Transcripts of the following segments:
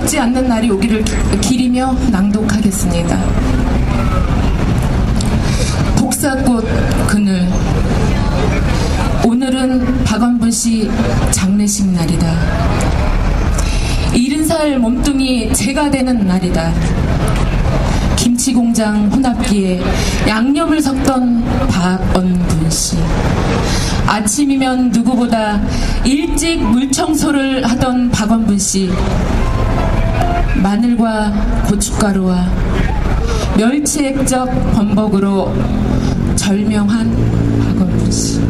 곱지 않는 날이 오기를 기리며 낭독하겠습니다. 복사꽃 그늘. 오늘은 박원분 씨 장례식 날이다. 70살 몸뚱이 재가 되는 날이다. 김치공장 혼합기에 양념을 섞던 박원분 씨. 아침이면 누구보다 일찍 물청소를 하던 박원분 씨. 마늘과 고춧가루와 멸치액젓 범벅으로 절명한 박원분 씨.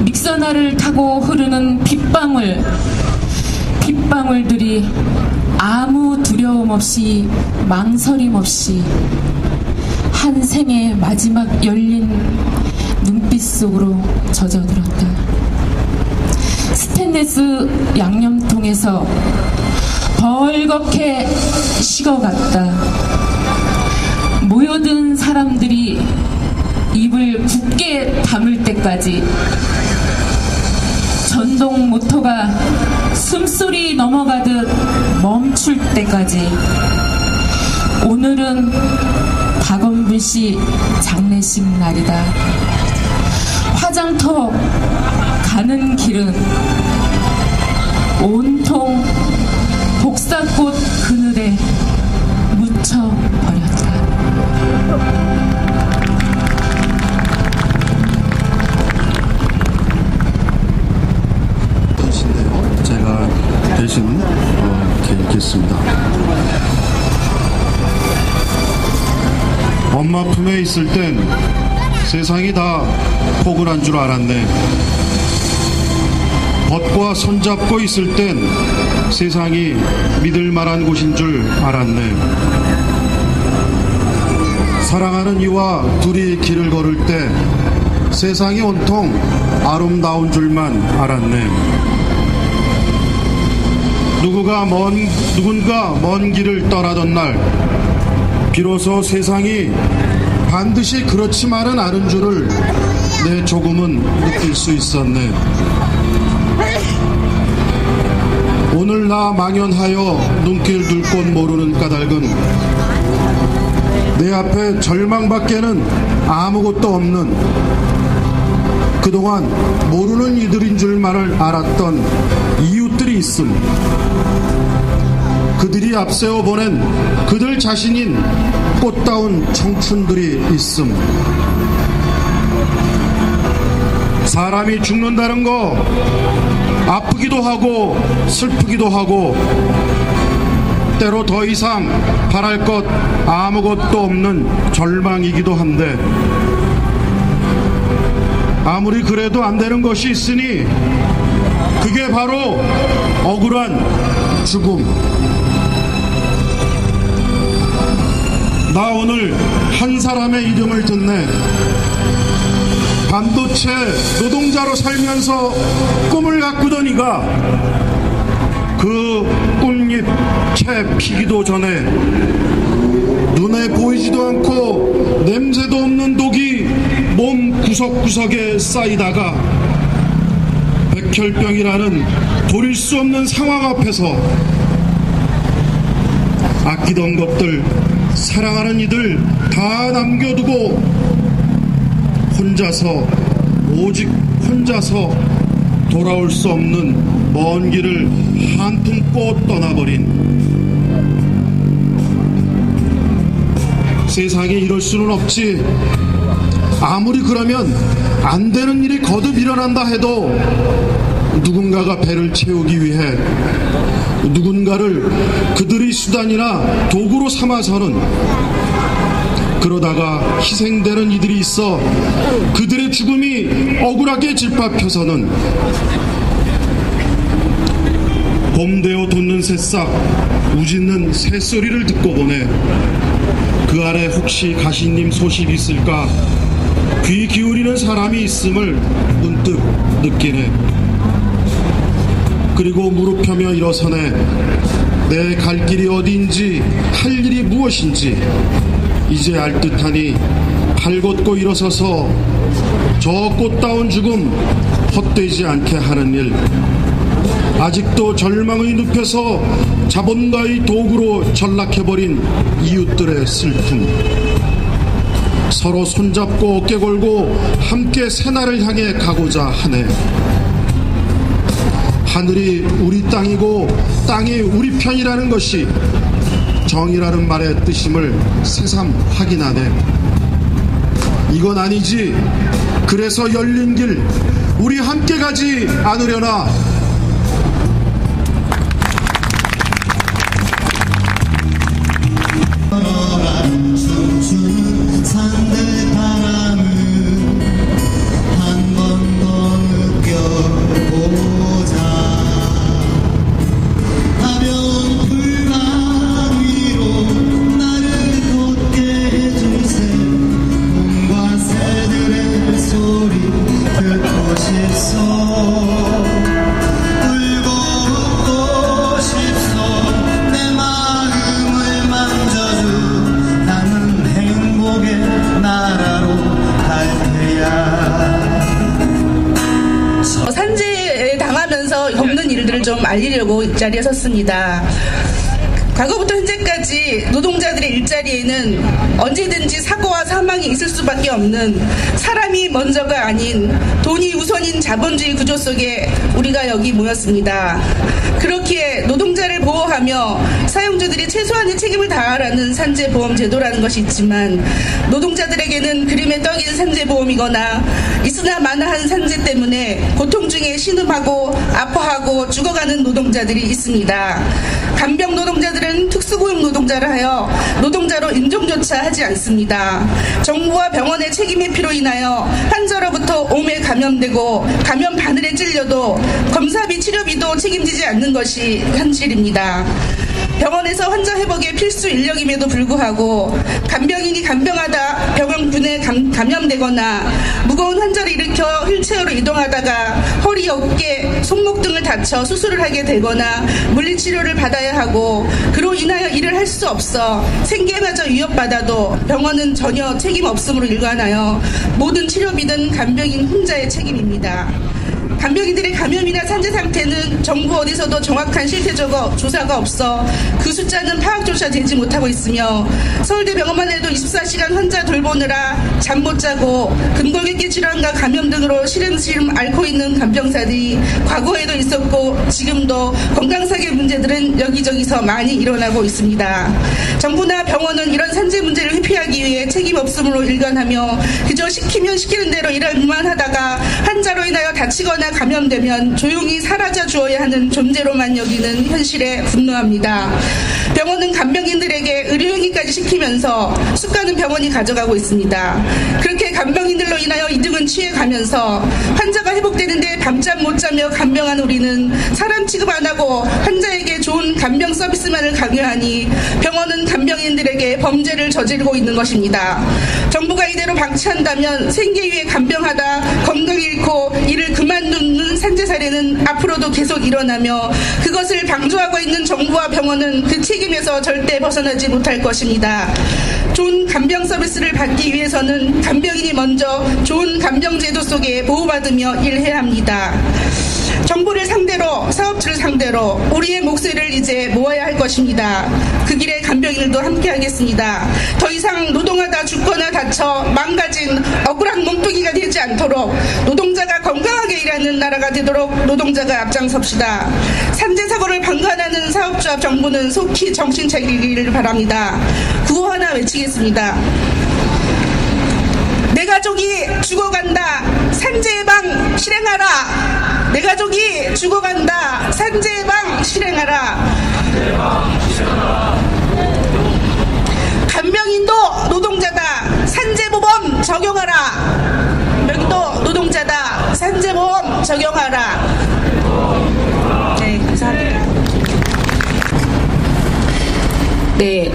믹서날을 타고 흐르는 빗방울들이 아무 두려움 없이 망설임 없이 한 생의 마지막 열린 눈빛 속으로 젖어들었다. 스테인리스 양념통에서 벌겋게 식어갔다. 모여든 사람들이 입을 굳게 다물 때까지, 전동 모터가 숨소리 넘어가듯 멈출 때까지. 오늘은 박원분 씨 장례식 날이다. 화장터 가는 길은 온통 복사꽃 그늘에 묻혀버렸다. 제가 대신 이렇게 읽겠습니다. 엄마 품에 있을 땐 세상이 다 포근한 줄 알았네. 벗과 손잡고 있을 땐 세상이 믿을 만한 곳인 줄 알았네. 사랑하는 이와 둘이 길을 걸을 때 세상이 온통 아름다운 줄만 알았네. 누군가 먼 길을 떠나던 날 비로소 세상이 반드시 그렇지만은 않은 줄을 내 조금은 느낄 수 있었네. 오늘 나 망연하여 눈길 둘 곳 모르는 까닭은 내 앞에 절망밖에는 아무것도 없는, 그동안 모르는 이들인 줄만을 알았던 이웃들이 있음. 그들이 앞세워 보낸 그들 자신인 꽃다운 청춘들이 있음. 사람이 죽는다는 거 아프기도 하고 슬프기도 하고 때로 더 이상 바랄 것 아무것도 없는 절망이기도 한데, 아무리 그래도 안 되는 것이 있으니 그게 바로 억울한 죽음. 나 오늘 한 사람의 이름을 듣네. 반도체 노동자로 살면서 꿈을 가꾸던 이가 그 꽃잎 채 피기도 전에 눈에 보이지도 않고 냄새도 없는 독이 몸 구석구석에 쌓이다가 백혈병이라는 돌일 수 없는 상황 앞에서 아끼던 것들, 사랑하는 이들 다 남겨두고 혼자서, 오직 혼자서 돌아올 수 없는 먼 길을 한 품고 떠나버린, 세상에 이럴 수는 없지. 아무리 그러면 안 되는 일이 거듭 일어난다 해도 누군가가 배를 채우기 위해 누군가를 그들의 수단이나 도구로 삼아서는, 그러다가 희생되는 이들이 있어 그들의 죽음이 억울하게 짓밟혀서는 봄 되어 돋는 새싹, 우짖는 새소리를 듣고 보내 그 아래 혹시 가시님 소식이 있을까 귀 기울이는 사람이 있음을 문득 느끼네. 그리고 무릎 펴며 일어서네. 내 갈 길이 어디인지, 할 일이 무엇인지 이제 알 듯하니 발걷고 일어서서 저 꽃다운 죽음 헛되지 않게 하는 일, 아직도 절망의 늪에서 자본가의 도구로 전락해버린 이웃들의 슬픔, 서로 손잡고 어깨 걸고 함께 새날을 향해 가고자 하네. 하늘이 우리 땅이고 땅이 우리 편이라는 것이 정의라는 말의 뜻임을 새삼 확인하네. 이건 아니지. 그래서 열린 길 우리 함께 가지 않으려나. 춤추는 산들 바람을 한 번 더 느껴보자. 가벼운 불만 위로 나를 걷게 해주세. 봄과 새들의 소리 듣고 싶소. 울고 웃고 싶소. 내 마음을 만져줘. 나는 행복의 나라로 갈 테야. 산재에 당하면서 겪는 일들을 좀 알리려고 이 자리에 섰습니다. 과거부터 현재까지 노동자들의 일자리에는 언제든지 사고와 사망이 있을 수밖에 없는 사람이 먼저가 아닌 돈이 우선인 자본주의 구조 속에 우리가 여기 모였습니다. 그렇기에 노동자를 보호하며 사용주들이 최소한의 책임을 다하라는 산재보험제도라는 것이 있지만 노동자들에게는 그림의 떡인 산재보험이거나 있으나 마나한 산재 때문에 고통 중에 신음하고 아파하고 죽어가는 노동자들이 있습니다. 간병 노동자들은 특수고용 노동자를 하여 노동자로 인정조차 하지 않습니다. 정부와 병원의 책임 회피로 인하여 환자로부터 오매 감염되고 감염 바늘에 찔려도 검사비 치료비도 책임지지 않는 것이 현실입니다. 병원에서 환자 회복의 필수 인력임에도 불구하고 간병인이 간병하다 병원군에 감염되거나 무거운 환자를 일으켜 휠체어로 이동하다가 허리, 어깨, 손목 등을 다쳐 수술을 하게 되거나 물리치료를 받아야 하고 그로 인하여 일을 할 수 없어 생계마저 위협받아도 병원은 전혀 책임 없음으로 일관하여 모든 치료비는 간병인 혼자의 책임입니다. 간병인들의 감염이나 산재 상태는 정부 어디서도 정확한 실태적 조사가 없어 그 숫자는 파악조차 되지 못하고 있으며 서울대병원만 해도 24시간 환자 돌보느라 잠 못 자고 근골격계 질환과 감염 등으로 시름시름 앓고 있는 간병사들이 과거에도 있었고 지금도 건강사계 문제들은 여기저기서 많이 일어나고 있습니다. 정부나 병원은 이런 산재 문제를 회피하기 위해 책임 없음으로 일관하며 그저 시키면 시키는 대로 일만 하다가 환자로 인하여 다치거나 감염되면 조용히 사라져 주어야 하는 존재로만 여기는 현실에 분노합니다. 병원은 간병인들에게 의료행위까지 시키면서 수가는 병원이 가져가고 있습니다. 그렇게 간병인들로 인하여 이득은 취해가면서 환자가 회복되는데 밤잠 못 자며 간병한 우리는 사람 취급 안 하고 환자에게 좋은 간병 서비스만을 강요하니 병원은 간병인들에게 범죄를 저지르고 있는 것입니다. 정부가 이대로 방치한다면 생계 위에 간병하다 건강 잃고 일을 그만두는 산재 사례는 앞으로도 계속 일어나며 그것을 방조하고 있는 정부와 병원은 그 책임에서 절대 벗어나지 못할 것입니다. 좋은 간병 서비스를 받기 위해서는 간병인이 먼저 좋은 간병제도 속에 보호받으며 일해야 합니다. 정부를 상대로 사업주를 상대로 우리의 목소리를 이제 모아야 할 것입니다. 그 길에 간병인들도 함께하겠습니다. 더 이상 노동하다 죽거나 다쳐 망가진 억울한 몸뚱이가 되지 않도록 노동자가 건강하게 일하는 나라가 되도록 노동자가 앞장섭시다. 산재 사고를 방관하는 사업주와 정부는 속히 정신 차리기를 바랍니다. 구호 하나 외치겠습니다. 내 가족이 죽어간다. 산재 예방 실행하라. 내 가족이 죽어간다. 산재 예방 실행하라. 간병인도 노동자다. 산재보험 적용하라. 여기도 노동자다. 산재보험 적용하라. 네, 감사합니다. 네,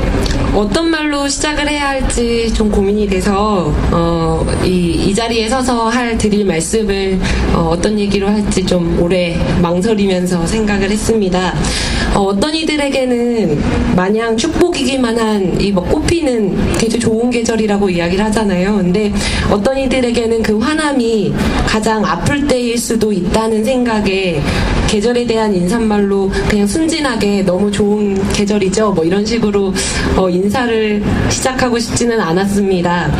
어떤 말로 시작을 해야 할지 좀 고민이 돼서 이 자리에 서서 드릴 말씀을 어떤 얘기로 할지 좀 오래 망설이면서 생각을 했습니다. 어떤 이들에게는 마냥 축복이기만 한 이 뭐 꽃피는 굉장히 좋은 계절이라고 이야기를 하잖아요. 근데 어떤 이들에게는 그 화남이 가장 아플 때일 수도 있다는 생각에 계절에 대한 인사말로 그냥 순진하게 너무 좋은 계절이죠. 뭐 이런 식으로 인사를 시작하고 싶지는 않았습니다.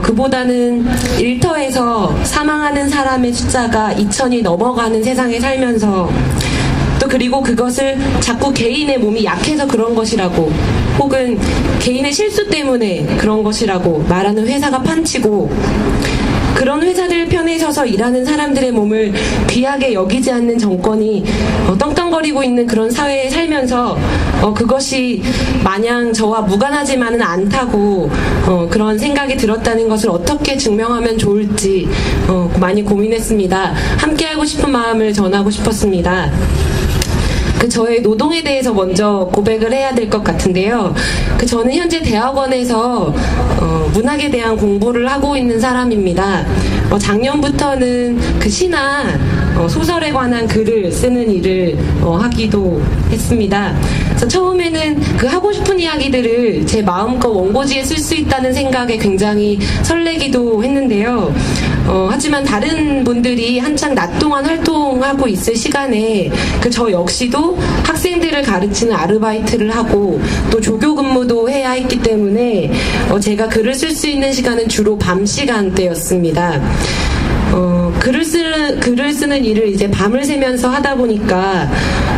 그보다는 일터에서 사망하는 사람의 숫자가 2,000이 넘어가는 세상에 살면서 또 그리고 그것을 자꾸 개인의 몸이 약해서 그런 것이라고 혹은 개인의 실수 때문에 그런 것이라고 말하는 회사가 판치고 그런 회사들 편에 서서 일하는 사람들의 몸을 귀하게 여기지 않는 정권이 떵떵거리고 있는 그런 사회에 살면서 그것이 마냥 저와 무관하지만은 않다고 그런 생각이 들었다는 것을 어떻게 증명하면 좋을지 많이 고민했습니다. 함께하고 싶은 마음을 전하고 싶었습니다. 저의 노동에 대해서 먼저 고백을 해야 될 것 같은데요. 저는 현재 대학원에서 문학에 대한 공부를 하고 있는 사람입니다. 작년부터는 시나 소설에 관한 글을 쓰는 일을 하기도 했습니다. 그래서 처음에는 하고 싶은 이야기들을 제 마음껏 원고지에 쓸 수 있다는 생각에 굉장히 설레기도 했는데요. 하지만 다른 분들이 한창 낮 동안 활동하고 있을 시간에 저 역시도 학생들을 가르치는 아르바이트를 하고 또 조교 근무도 해야 했기 때문에 제가 글을 쓸 수 있는 시간은 주로 밤 시간대였습니다. 글을 쓰는 일을 이제 밤을 새면서 하다 보니까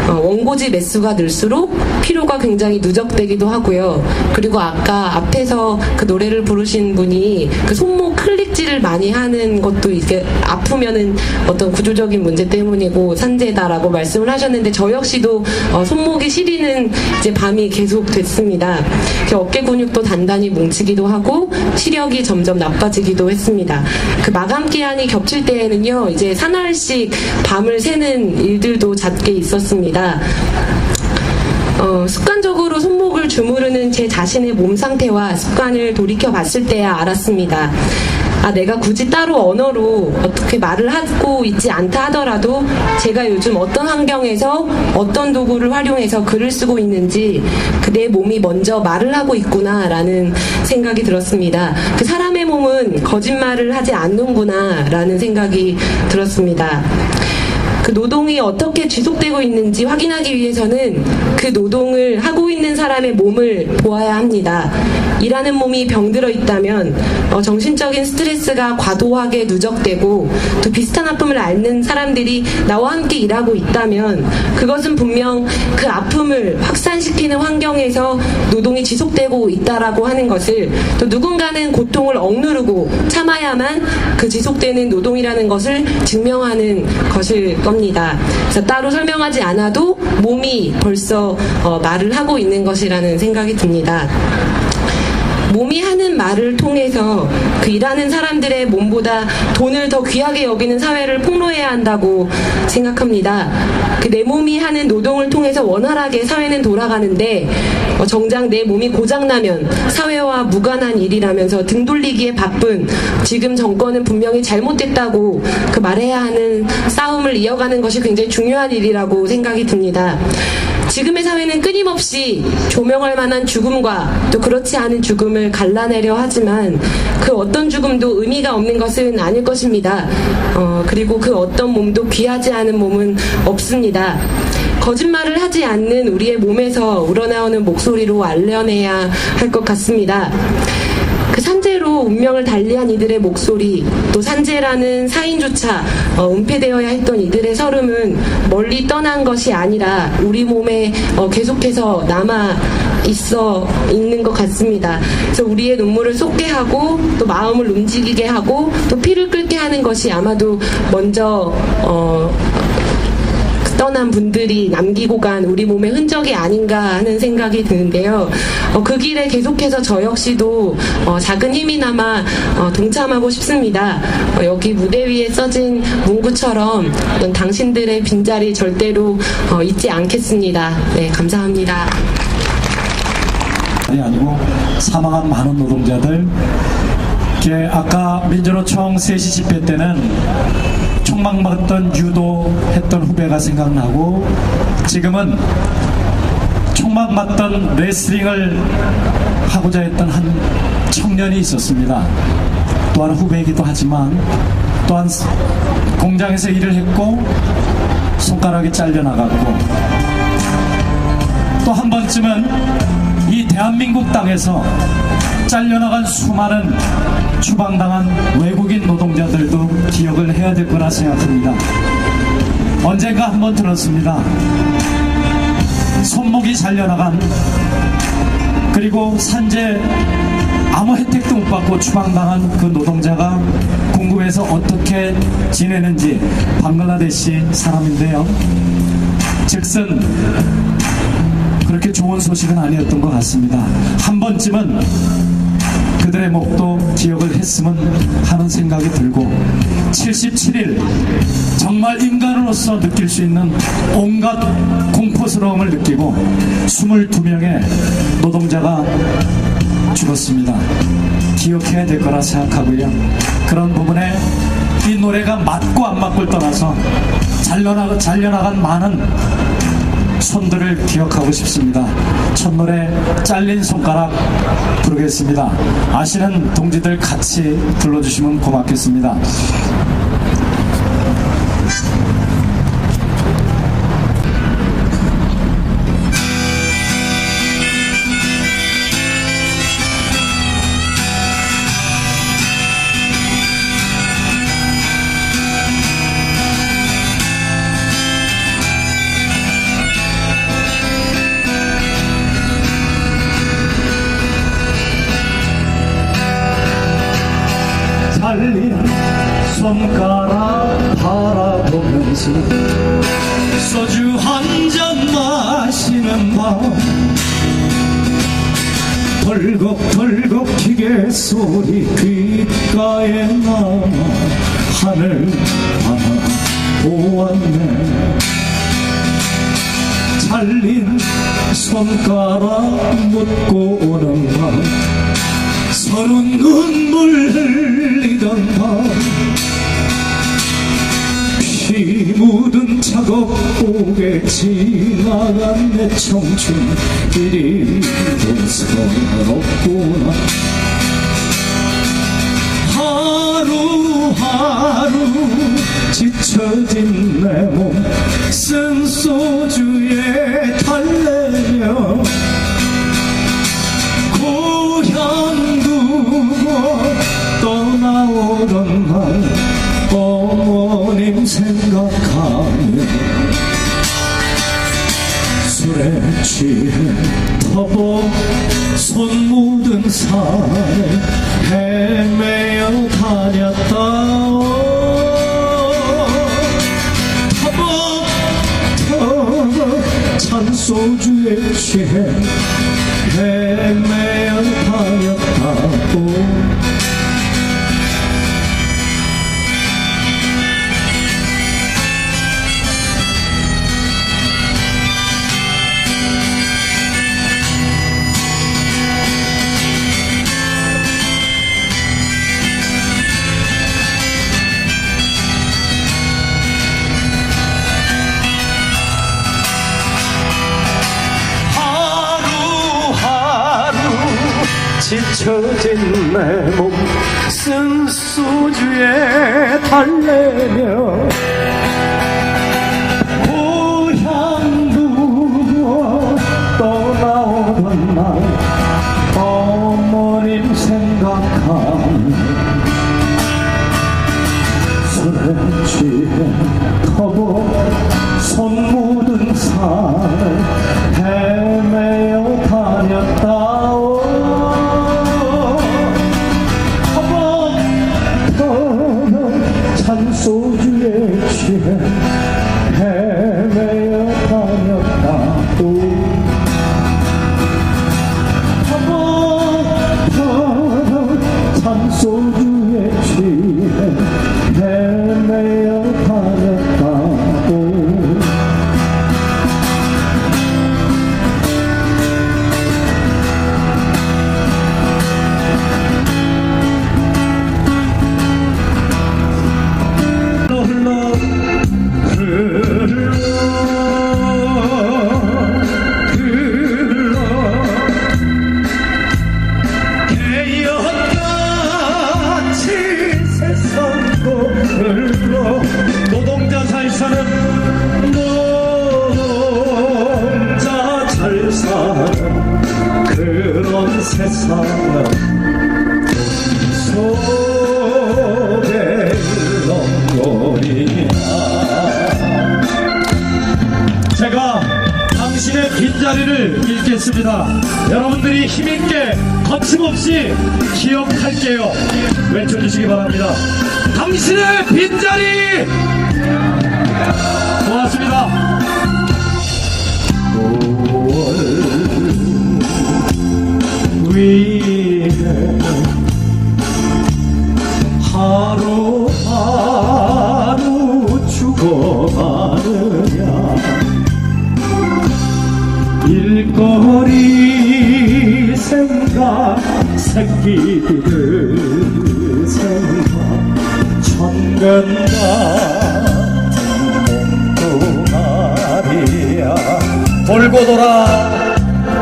원고지 매수가 늘수록 피로가 굉장히 누적되기도 하고요. 그리고 아까 앞에서 노래를 부르신 분이 손목 클릭질을 많이 하는 것도 이게 아프면은 어떤 구조적인 문제 때문이고 산재다라고 말씀을 하셨는데 저 역시도 손목이 시리는 이제 밤이 계속 됐습니다. 어깨 근육도 단단히 뭉치기도 하고 시력이 점점 나빠지기도 했습니다. 마감 기한이 겹칠 때에는요, 이제 사나흘씩 밤을 새는 일들도 잦게 있었습니다. 습관적으로 손목을 주무르는 제 자신의 몸 상태와 습관을 돌이켜 봤을 때야 알았습니다. 내가 굳이 따로 언어로 어떻게 말을 하고 있지 않다 하더라도 제가 요즘 어떤 환경에서 어떤 도구를 활용해서 글을 쓰고 있는지 내 몸이 먼저 말을 하고 있구나라는 생각이 들었습니다. 사람의 몸은 거짓말을 하지 않는구나 라는 생각이 들었습니다. 노동이 어떻게 지속되고 있는지 확인하기 위해서는 노동을 하고 있는 사람의 몸을 보아야 합니다. 일하는 몸이 병들어 있다면 정신적인 스트레스가 과도하게 누적되고 또 비슷한 아픔을 앓는 사람들이 나와 함께 일하고 있다면 그것은 분명 그 아픔을 확산시키는 환경에서 노동이 지속되고 있다라고 하는 것을 또 누군가는 고통을 억누르고 참아야만 지속되는 노동이라는 것을 증명하는 것일 겁니다. 그래서 따로 설명하지 않아도 몸이 벌써 말을 하고 있는 것이라는 생각이 듭니다. 몸이 하는 말을 통해서 일하는 사람들의 몸보다 돈을 더 귀하게 여기는 사회를 폭로해야 한다고 생각합니다. 내 몸이 하는 노동을 통해서 원활하게 사회는 돌아가는데 정작 내 몸이 고장나면 사회와 무관한 일이라면서 등 돌리기에 바쁜 지금 정권은 분명히 잘못됐다고 말해야 하는 싸움을 이어가는 것이 굉장히 중요한 일이라고 생각이 듭니다. 지금의 사회는 끊임없이 조명할 만한 죽음과 또 그렇지 않은 죽음을 갈라내려 하지만 어떤 죽음도 의미가 없는 것은 아닐 것입니다. 그리고 어떤 몸도 귀하지 않은 몸은 없습니다. 거짓말을 하지 않는 우리의 몸에서 우러나오는 목소리로 알려내야 할 것 같습니다. 산재로 운명을 달리한 이들의 목소리, 또 산재라는 사인조차 은폐되어야 했던 이들의 설움은 멀리 떠난 것이 아니라 우리 몸에 계속해서 남아 있는 것 같습니다. 그래서 우리의 눈물을 쏟게 하고 또 마음을 움직이게 하고 또 피를 끓게 하는 것이 아마도 먼저 떠난 분들이 남기고 간 우리 몸의 흔적이 아닌가 하는 생각이 드는데요. 그 길에 계속해서 저 역시도 작은 힘이나마 동참하고 싶습니다. 여기 무대 위에 써진 문구처럼 당신들의 빈자리 절대로 잊지 않겠습니다. 네, 감사합니다. 아니고 사망한 많은 노동자들, 아까 민주노총 3시 집회 때는 총 총망받던 유도했던 후배가 생각나고, 지금은 총망받던 레슬링을 하고자 했던 한 청년이 있었습니다. 또한 후배이기도 하지만 또한 공장에서 일을 했고 손가락이 잘려나갔고, 또 한 번쯤은 이 대한민국 땅에서 잘려나간 수많은 추방당한 외국인 노동자들도 기억을 해야 될 거라 생각합니다. 언젠가 한번 들었습니다. 손목이 잘려나간, 그리고 산재 아무 혜택도 못 받고 추방당한 그 노동자가 궁금해서 어떻게 지내는지, 방글라데시 사람인데요, 즉슨 그렇게 좋은 소식은 아니었던 것 같습니다. 한 번쯤은 그들의 목도 기억을 했으면 하는 생각이 들고, 77일 정말 인간으로서 느낄 수 있는 온갖 공포스러움을 느끼고 22명의 노동자가 죽었습니다. 기억해야 될 거라 생각하고요. 그런 부분에 이 노래가 맞고 안 맞고를 떠나서 잘려나간 많은 손들을 기억하고 싶습니다. 첫 노래 잘린 손가락 부르겠습니다. 아시는 동지들 같이 불러주시면 고맙겠습니다. 잘린 손가락 바라보면서 소주 한 잔 마시는 밤, 덜컥덜컥 기계 소리 귓가에 남아 하늘 하나 보았네. 잘린 손가락 묻고 오는 밤, 서로 눈물 흘리던 밤, 피 묻은 작업 옥에 지나간 내 청춘, 이리도 서럽구나. 하루하루 지쳐진 내 몸 쓴 소주에 달래며 고향 두고 떠나오던 날 어머님 생각하며 술에 취해 터벅 손 묻은 산에 헤매어 다녔다. 터벅 찬 소주에 취해 헤매어 다녔다고. 지쳐진 내 몸 쓴 소주에 달래며 고향 두고 떠나오던 날 어머님 생각하며 술에 취해 터벅 손 묻은 산을 헤매어 다녔다오. 찬 소주에 취해 헤매어 다녔다고. 찬 소주에 취해 헤매어 다녔다고. 사는 노동자 잘 사는 그런 세상은 속에 넘거리냐. 제가 당신의 빈자리를 읽겠습니다. 여러분들이 힘있게 거침없이 기억할게요. 외쳐주시기 바랍니다. 당신의 빈자리! 고맙습니다. 5월 위에 하루하루 죽어가느냐. 일거리 생각, 새끼들 생각, 천근 같은 몸도 말이야. 돌고 돌아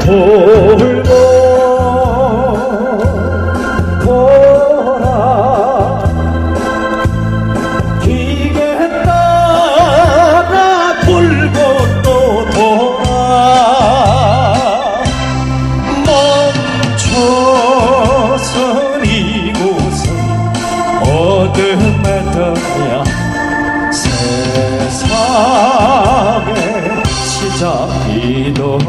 돌고 돌아 기계 따라 돌고 또 돌아 멈춰선 이곳은 어둠에 떠냐. 세상의 시작이더냐.